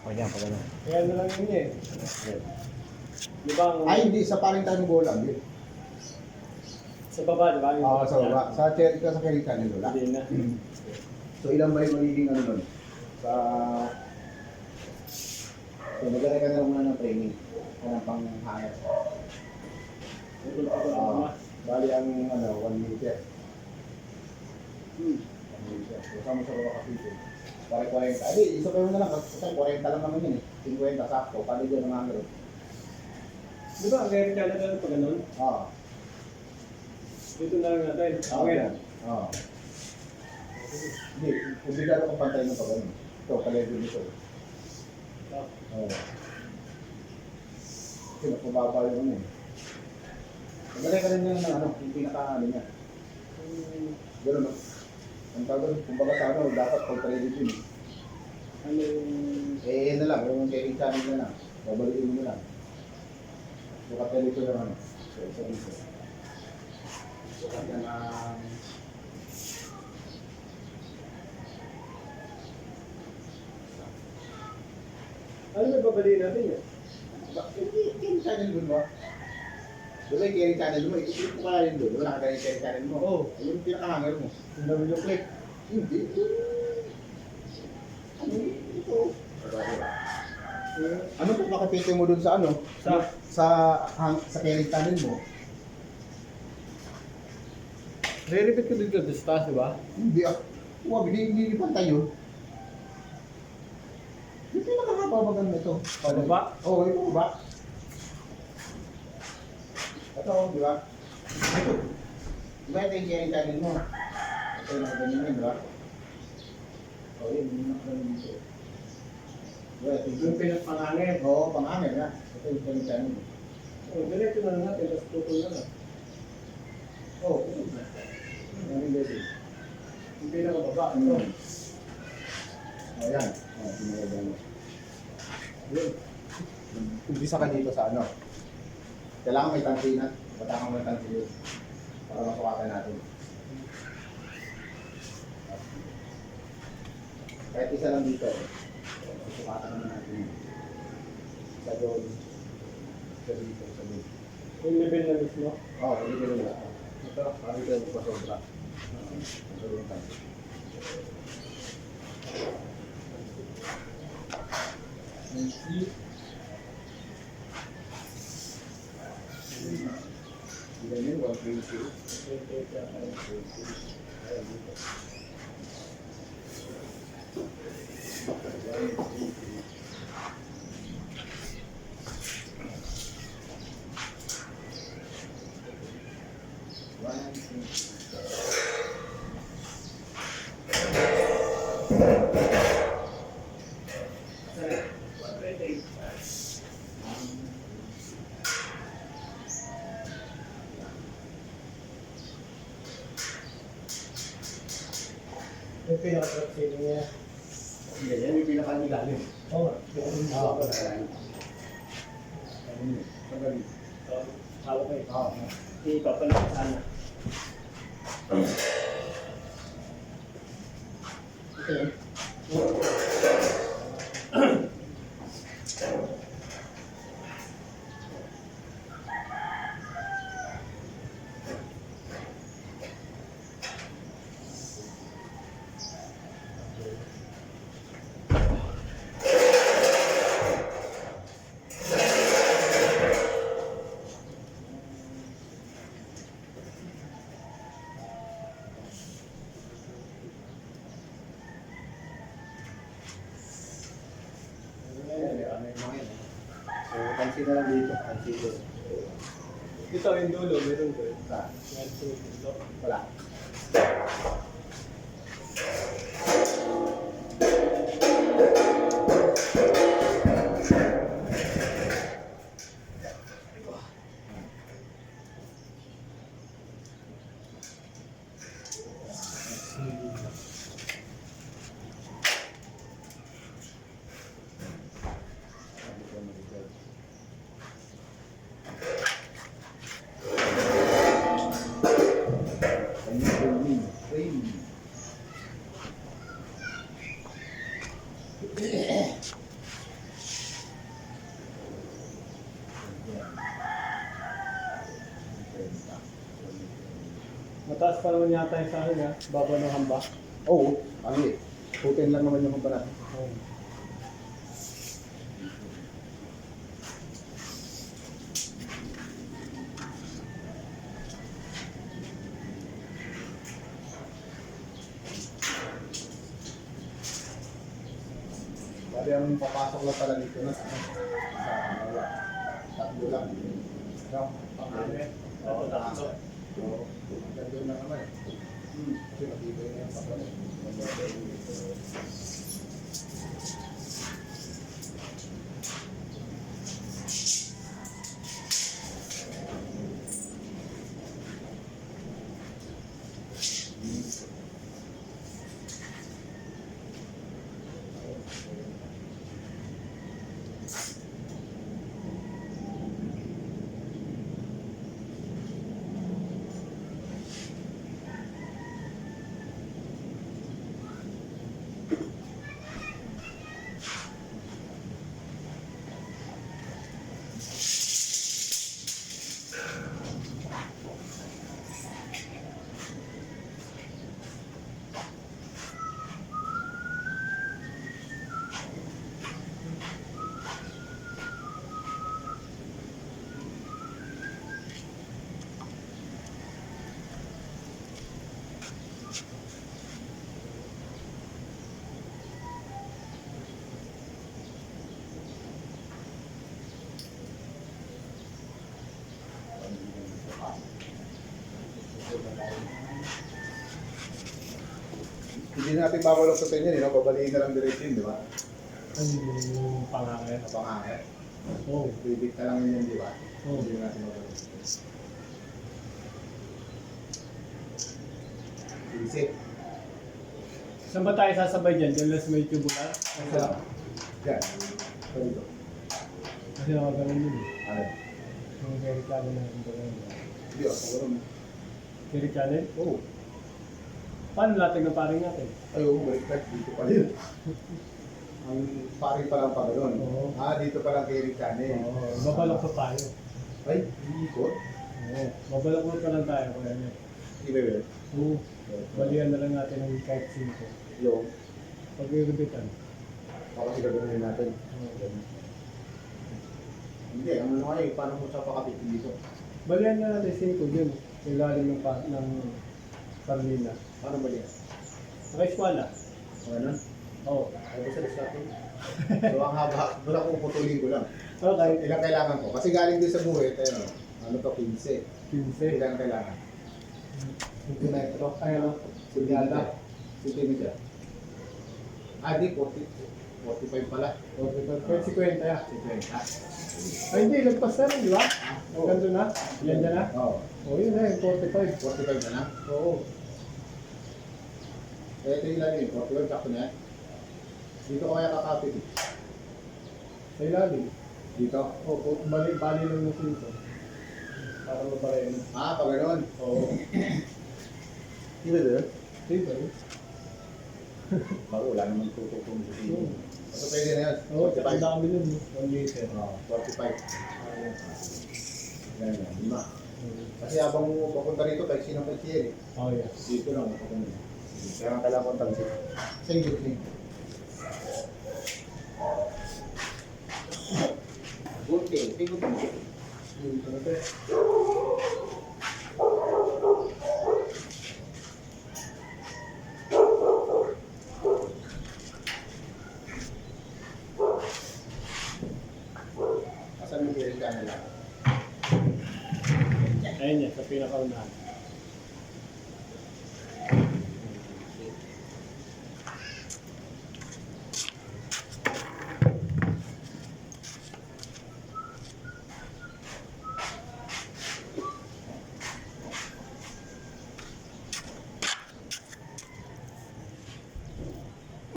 O yan, pag ano. Kaya na lang yun eh. Di ba ang... Ay, hindi. Sa paring tayo bola. Hindi. Sa baba, di ba? Oo, sa baba. Sa cherry ka sa cherry ka ni Lola. Hindi na. So, ilan ba yung magiging ano nun? Sa... So, maglalagay ka na lang muna ng training. Yan ang pang-hangers. Bali ang ano, 1 meter. 1 meter. So, sama sa baba kasi ito. Pare 40. Ay, isa pa mo na lang. Kasi 40 lang naman yun eh. 50 sakto. Pali dyan ang hanger. Di ba, ang gaya ka na pag ganun? Oo. Dito na lang natin. Okay na. Oo. Hindi, obligado kang pantay ng pag-ano. Ito, ka-level nito. Oo. Kasi napababa yung ano eh. Magalay ka rin yung ano, yung pinaka-ano niya. Gano'n no? Ang tawag, kumbaga sa ano, dapat pag-trade yun eh. Ano yung... Eh, na lang, yung carry channel na lang. Babalitin mo na lang. Sukat na dito ng ano. So, isa dito. Sukat na ng... Ano may babaliin natin yun? Carry channel mo ba? Doon yung carry channel mo, ikikip mo ka na rin doon. Wala ka yung carry channel mo. Oo. Ayun yung pinaka-hanger mo. Ang dami yung click. Hindi. Ano ito? Ano kung nakapite mo doon sa ano? Sa carry channel mo? Re-repeat ko dito sa taas, di ba? Hindi ah. Huwag, hindi pantay yun. Yung pinakahaba maganda ito. Ano ba? Oo, ito ba? Ito, di ba? Ito. Di ba ito yung carry channel mo? Ito yung nakaganyan yun, di ba? Oo, yun yung nakaganyan dito. Di ba, ito Yung pinapangangin. Oo, pang-hanger na. Ito yung carry channel mo. Oh, diretso na lang natin, tapos tutol na lang. Oo, ito na. Ano yung dito? Yung pinakababa. Ano? Ayan. Pinagagano. Yun. Umpisa ka dito sa ano. Kailangan may tansi na. Batangan mo ng tansi yun. Para masukatan natin. Kahit isa lang dito. Masukatan naman natin. Isa doon. Isa dito. Isa doon. Yung level na mismo. Oo, hindi ko lang. Ito, parang ito yung pasobra. Ito yung tansi. Ilan yun? 120. Yung pinaka-trap feeling niya. Hindi, yan yung pinakanilalim. Oo nga. Oo, pagkakalala. Pagaling. Hawak kayo. Oo. Ipapalit ka sana. Ito yun. So, pansin na lang dito. Pansin dito. Dito yung dulo, meron ko. Saan? Meron ko yung dulo. Wala. Ganyan. pa naman yata yung sa akin ha. Baba ng hamba. Oo, ano eh. Putin lang naman yung kumpara. Oo. Bali ang papasok lang pala dito na sa tatlo lang. No? Pangalan. Oo, tatlo. Oo, tatlo na naman eh. Kasi matibay na yung papasok. Hindi natin babaloktutin yun, babaliin na lang diretso yun, di ba? Ano yung pangalan? Napangangit. Oo. Bibig na lang yun, di ba? Oo. Hindi natin babaloktutin. Isip. Saan ba tayo sasabay dyan? Diyan lang sa may tubular? Kasi, Yan. Dito. kasi nakagalan yun eh. Ano? Yung Kerry Channel na yung gano'n. Hindi, ako lang. Kerry Channel? Oo. Paano natin na paring natin? Ay, oo, baliktad. Dito pala yun. Ang paring pa lang pa gano'n. Oo. Dito pa lang kay Rick Channel. Oo. Babalok pa tayo. Ay, hindi ko. Oo. Babalok pa lang tayo. Kaya na. Hindi ba yun? Oo. Balihan na lang natin ng kahit 5. Yung, Pag-irubitan. baka kasi gagawin natin. Oo. Hindi, ang ano kayo, paano mo siya pakapitin dito? Balihan na natin 5 yun. Yung lalim ng Carlina. Paano ba yan? Naka-eskwala. Ano? Oo. Ay, basta sa atin. So, ang haba, doon ako puputulin ko lang. Okay. Ilang kailangan ko? Kasi galing din sa buhay, tayo, ano to, 15. 15. Ilang kailangan? 15 metro. Ay ano? Sigada. Centimeter. Di, 45 pala. 45. Pwede 50 ya. 50. Ay hindi, lagpas na rin, di ba? Oo. Ganito na? Yan dyan na? Oo. Oo, yun na yung 45. 45 na lang. Oo. Kaya ito yung ilan yun, 45 sakto na yan. Dito ko kaya kakapit. Sa ilalim. Dito. Oo, bali lang ng 5. Para maparehin. Pag gano'n. Oo. Di ba doon? Diba? Bago, wala naman tututong sa sino. Oo. So, pwede na yun. Oo, ang 45. dami nun. 1 liter. 45. Ayun. Yan yan, 5. Oo. Kasi habang papunta rito, kahit sinong kahit siya eh. Oh, yeah. Dito lang, papunta. Kaya ang kailangan kong tansin. Sa inyo, Gunti, tingin mo. Yun, talaga. Asan mo kaya ka na lang? Ayun yan, sa pinakaunahan.